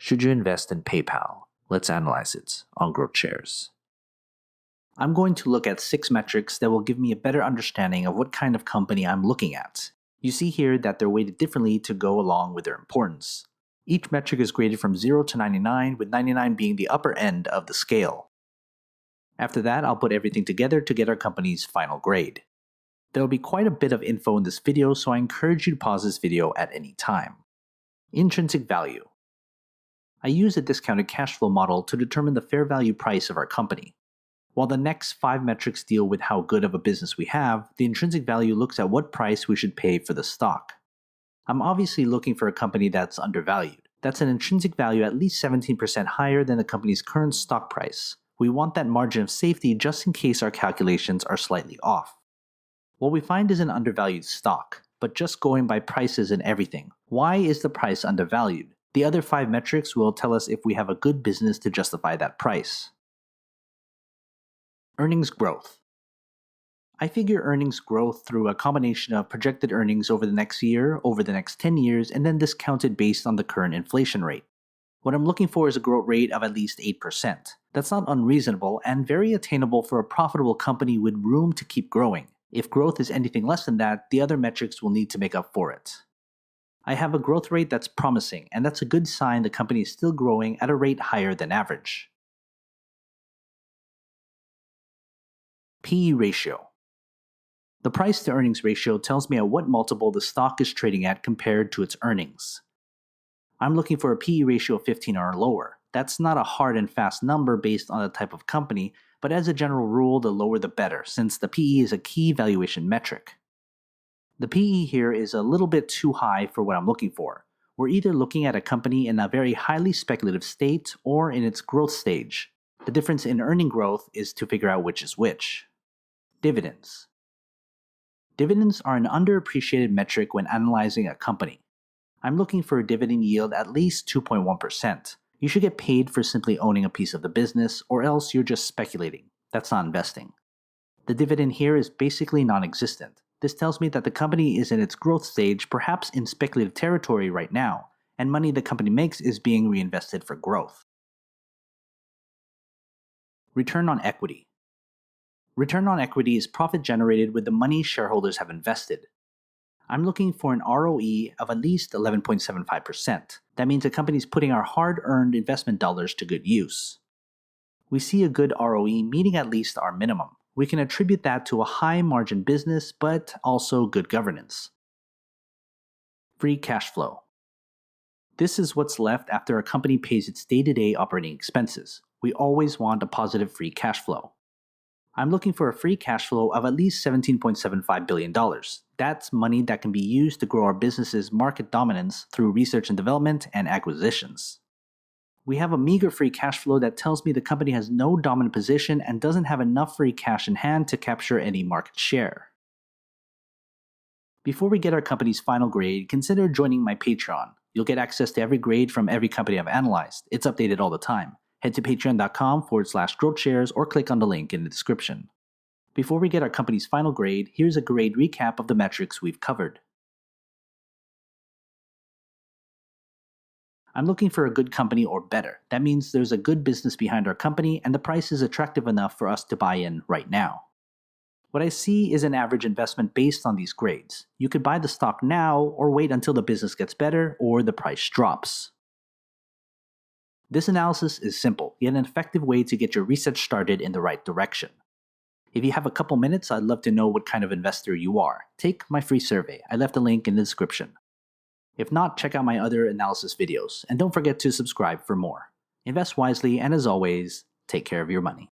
Should you invest in PayPal? Let's analyze it on GrowthShares. I'm going to look at 6 metrics that will give me a better understanding of what kind of company I'm looking at. You see here that they're weighted differently to go along with their importance. Each metric is graded from 0 to 99, with 99 being the upper end of the scale. After that, I'll put everything together to get our company's final grade. There will be quite a bit of info in this video, so I encourage you to pause this video at any time. Intrinsic value. I use a discounted cash flow model to determine the fair value price of our company. While the next 5 metrics deal with how good of a business we have, the intrinsic value looks at what price we should pay for the stock. I'm obviously looking for a company that's undervalued. That's an intrinsic value at least 17% higher than the company's current stock price. We want that margin of safety just in case our calculations are slightly off. What we find is an undervalued stock, but just going by prices and everything. Why is the price undervalued? The other 5 metrics will tell us if we have a good business to justify that price. Earnings growth. I figure earnings growth through a combination of projected earnings over the next year, over the next 10 years, and then discounted based on the current inflation rate. What I'm looking for is a growth rate of at least 8%. That's not unreasonable and very attainable for a profitable company with room to keep growing. If growth is anything less than that, the other metrics will need to make up for it. I have a growth rate that's promising, and that's a good sign the company is still growing at a rate higher than average. PE ratio. The price to earnings ratio tells me at what multiple the stock is trading at compared to its earnings. I'm looking for a PE ratio of 15 or lower. That's not a hard and fast number based on the type of company, but as a general rule, the lower the better, since the PE is a key valuation metric. The PE here is a little bit too high for what I'm looking for. We're either looking at a company in a very highly speculative state or in its growth stage. The difference in earning growth is to figure out which is which. Dividends. Dividends are an underappreciated metric when analyzing a company. I'm looking for a dividend yield at least 2.1%. You should get paid for simply owning a piece of the business, or else you're just speculating. That's not investing. The dividend here is basically non-existent. This tells me that the company is in its growth stage, perhaps in speculative territory right now, and money the company makes is being reinvested for growth. Return on equity. Return on equity is profit generated with the money shareholders have invested. I'm looking for an ROE of at least 11.75%. That means the company is putting our hard-earned investment dollars to good use. We see a good ROE meeting at least our minimum. We can attribute that to a high-margin business, but also good governance. Free cash flow. This is what's left after a company pays its day-to-day operating expenses. We always want a positive free cash flow. I'm looking for a free cash flow of at least $17.75 billion. That's money that can be used to grow our business's market dominance through research and development and acquisitions. We have a meager free cash flow that tells me the company has no dominant position and doesn't have enough free cash in hand to capture any market share. Before we get our company's final grade, consider joining my Patreon. You'll get access to every grade from every company I've analyzed. It's updated all the time. Head to patreon.com/GrowthShares or click on the link in the description. Before we get our company's final grade, here's a grade recap of the metrics we've covered. I'm looking for a good company or better. That means there's a good business behind our company and the price is attractive enough for us to buy in right now. What I see is an average investment based on these grades. You could buy the stock now or wait until the business gets better or the price drops. This analysis is simple, yet an effective way to get your research started in the right direction. If you have a couple minutes, I'd love to know what kind of investor you are. Take my free survey. I left a link in the description. If not, check out my other analysis videos, and don't forget to subscribe for more. Invest wisely, and as always, take care of your money.